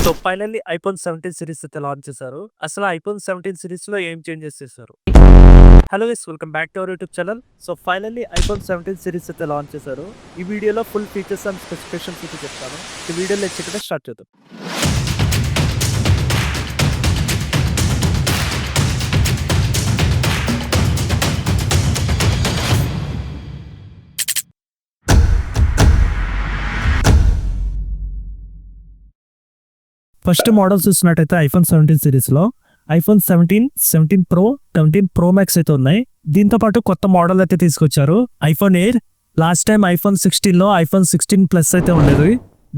So finally iPhone 17 series అయితే launch చేశారు. అసలు ఐఫోన్ 17 సిరీస్ లో ఏం చేంజెస్ చేశారు? Hello guys, welcome back to our YouTube channel. So finally iPhone 17 series అయితే లాంచ్ చేశారు. ఈ వీడియోలో ఫుల్ ఫీచర్స్ అండ్ స్పెసిఫికేషన్స్ అయితే చెప్తాను. ఈ వీడియో లెక్చర్ స్టార్ట్ చేద్దాం. ఫస్ట్ మోడల్స్ చూసినట్టయితే ఐఫోన్ 17 సిరీస్ లో ఐఫోన్ 17 ప్రో, 17 ప్రో మ్యాక్స్ అయితే ఉన్నాయి. దీంతో పాటు కొత్త మోడల్ అయితే తీసుకొచ్చారు, iPhone air. Last time iPhone 16 లో ఐఫోన్ 16 ప్లస్ అయితే ఉండేది,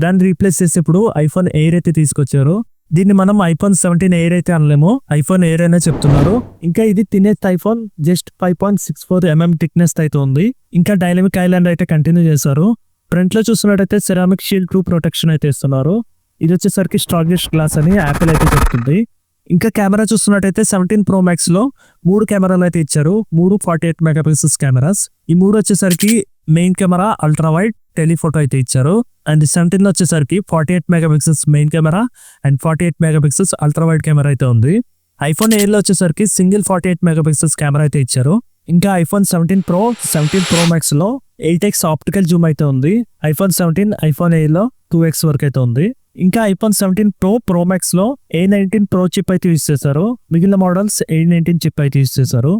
దాన్ని రీప్లేస్ చేసి ఇప్పుడు ఐఫోన్ ఎయిర్ అయితే తీసుకొచ్చారు. దీన్ని మనం ఐఫోన్ 17 ఎయిర్ అయితే అనలేము, ఐఫోన్ ఎయిర్ అనే చెప్తున్నారు. ఇంకా ఇది తినేత్ ఐఫోన్, జస్ట్ 5.64 థిక్నెస్ అయితే ఉంది. ఇంకా డైనమిక్ ఐలాండ్ అయితే కంటిన్యూ చేశారు. ఫ్రంట్ లో చూసినట్టయితే సెరామిక్ షీల్డ్ 2 ప్రొటెక్షన్ అయితే ఇస్తున్నారు. ఇది వచ్చేసరికి స్ట్రాంగెస్ట్ గ్లాస్ అని యాపిల్ అయితే చెప్తుంది. ఇంకా కెమెరా చూస్తున్నట్టయితే 17 ప్రో మ్యాక్స్ లో 3 కెమెరాలు అయితే ఇచ్చారు, 3 48 మెగాపిక్సెల్స్ కెమెరాస్. ఈ 3 వచ్చేసరికి main camera, ultra wide, telephoto అయితే ఇచ్చారు. అండ్ 17 లో వచ్చేసరికి 48 megapixels main camera and 48 megapixels ultra wide camera అయితే ఉంది. ఐఫోన్ ఎయిర్ లో వచ్చేసరికి సింగిల్ 48 మెగాపిక్సెల్స్ కెమెరా అయితే ఇచ్చారు. ఇంకా ఐఫోన్ 17 ప్రో, 17 ప్రో మ్యాక్స్ లో 8x ఆప్టికల్ జూమ్ అయితే ఉంది. ఐఫోన్ 17 ఐఫోన్ ఎయిర్ లో 2x వరకు అయితే ఉంది. ఇంకా ఐఫోన్ 17 ప్రో, ప్రో మ్యాక్స్ లో A19 ప్రో చిప్ అయితే యూజ్ చేశారు. మిగిలిన మోడల్స్ A19 చిప్ అయితే యూజ్ చేశారు.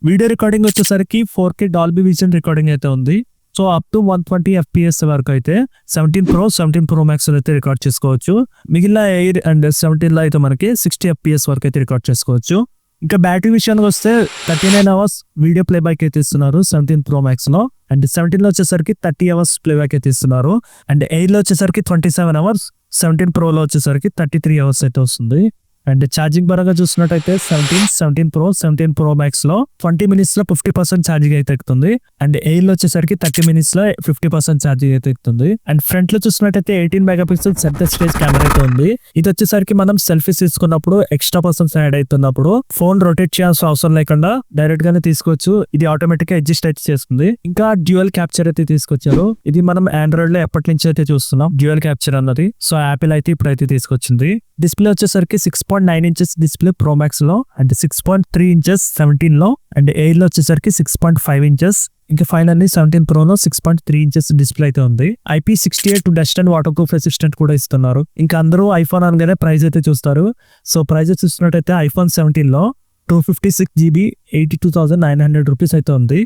వీడియో రికార్డింగ్ వచ్చేసరికి 4K డాల్బీ విజన్ రికార్డింగ్ అయితే ఉంది. సో అప్ టు 120 FPS వరకు అయితే 17 ప్రో, 17 ప్రో మ్యాక్స్ అయితే రికార్డ్ చేసుకోవచ్చు. మిగిలిన ఎయిర్ అండ్ 17 లో అయితే మనకి 60 FPS వరకు అయితే రికార్డ్ చేసుకోవచ్చు. ఇంకా బ్యాటరీ విషయానికి వస్తే 39 అవర్స్ వీడియో ప్లేబ్యాక్ అయితే ఇస్తున్నారు 17 ప్రో మ్యాక్స్ లో. అండ్ 17 లో వచ్చేసరికి 30 అవర్స్ ప్లేబ్యాక్ అయితే ఇస్తున్నారు. అండ్ ఎయిర్ లో వచ్చేసరికి 27 అవర్స్, 17 ప్రో లో వచ్చేసరికి 33 అవర్స్ అయితే వస్తుంది. అండ్ ఛార్జింగ్ పరంగా చూసినట్టయితే 17 ప్రో, 17 ప్రో మ్యాక్స్ లో 20 మినిట్స్ లో 50% ఛార్జింగ్ అయితే ఎక్కుతుంది. అండ్ ఎయిర్ లో వచ్చేసరికి 30 మినిట్స్ లో 50% ఛార్జింగ్ అయితే ఎక్కుతుంది. అండ్ ఫ్రంట్ లో చూసినట్టయితే 18 మెగాపిక్సెల్ సెంటర్ స్టేజ్ కెమెరా అయితే ఉంది. ఇది వచ్చేసరికి మనం సెల్ఫీస్ తీసుకున్నప్పుడు, ఎక్స్ట్రా పర్సన్స్ యాడ్ అవుతున్నప్పుడు ఫోన్ రొటేట్ చేయాల్సిన అవసరం లేకుండా డైరెక్ట్ గానే తీసుకోవచ్చు. ఇది ఆటోమేటిక్ గా అడ్జస్ట్ అయితే చేస్తుంది. ఇంకా డ్యూయల్ క్యాప్చర్ అయితే తీసుకొచ్చారు. ఇది మనం ఆండ్రాయిడ్ లో ఎప్పటి నుంచి అయితే చూస్తున్నాం డ్యూయల్ క్యాప్చర్ అన్నది. సో యాపిల్ అయితే ఇప్పుడైతే తీసుకొచ్చింది. డిస్ప్లే వచ్చేసరికి 6.9 ఇంచెస్ డిస్ప్లే ప్రో మ్యాక్స్ లో, అండ్ 6.3 ఇంచెస్ 17 లో, అండ్ ఎయిర్ లో వచ్చేసరికి 6.5 ఇంచెస్. ఇంకా ఫైనల్లీ 17 ప్రో లో 6.3 ఇంచెస్ డిస్ప్లే అయితే ఉంది. IP68 dust and water proof resistant కూడా ఇస్తున్నారు. ఇంకా అందరూ ఐఫోన్ అనగానే ప్రైస్ అయితే చూస్తారు. సో ప్రైస్ చూస్తున్నట్టయితే ఐఫోన్ 17 లో 256GB 82,900 రూపీస్ అయితే ఉంది.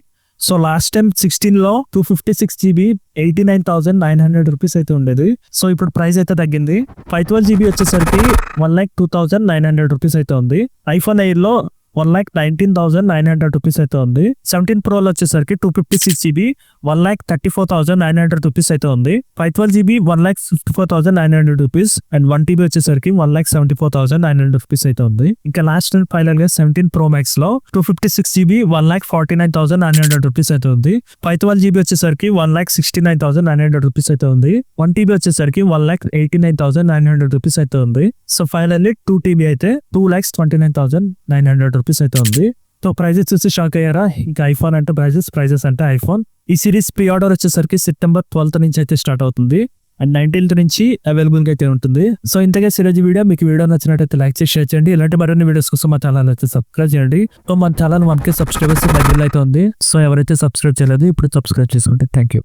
సో లాస్ట్ టైం 16 లో 256GB 89,900 రూపీస్ అయితే ఉండేది. సో ఇప్పుడు ప్రైస్ అయితే తగ్గింది. 512GB వచ్చేసరికి 1,02,900 రూపీస్ అయితే ఉంది. ఐఫోన్ ఎయిర్ లో 1,19,900 రూపీస్ అయితే ఉంది. 17 ప్రో లో వచ్చేసరికి 256GB 1,34,900 రూపీస్ అయితే ఉంది. 512GB 1,54,900 రూపీస్ అండ్ 1TB వచ్చేసరికి 1,74,900 రూపీస్ అయితే ఉంది. ఇంకా లాస్ట్ అండ్ ఫైనల్ గా 17 ప్రో మ్యాక్స్ లో 256GB 1,49,900 రూపీస్ అయితే ఉంది. 512GB వచ్చేసరికి 1,69,900 రూపీస్ అయితే ఉంది. 1TB వచ్చేసరికి 1,89,900 రూపీస్ అయితే ఉంది. సో ఫైనల్లీ 2TB అయితే 2,29,900 రూపీస్ అయితే ఉంది. సో ప్రైజెస్ చూసి షాక్ అయ్యారా? ఇంకా ఐఫోన్ అంటే ప్రైజెస్ అంటే ఐఫోన్. ఈ సిరీస్ ప్రీ ఆర్డర్ వచ్చేసరికి సెప్టెంబర్ 12th నుంచి అయితే స్టార్ట్ అవుతుంది అండ్ 19th నుంచి అవైలబుల్ గా అయితే ఉంటుంది. సో ఇంతగా సిరీస్ వీడియో మీకు వీడియో నచ్చినట్టయితే లైక్ చేసి షేర్ చేయండి. ఇలాంటి మరిన్ని వీడియోస్ కోసం మా ఛానల్ అయితే సబ్స్క్రైబ్ చేయండి. సో మన ఛానల్ 1K సబ్స్క్రైబర్స్ దగ్గరలో అయితే ఉంది. సో ఎవరైతే సబ్స్క్రైబ్ చేయలేదు ఇప్పుడు సబ్స్క్రైబ్ చేసుకోండి. Thank you.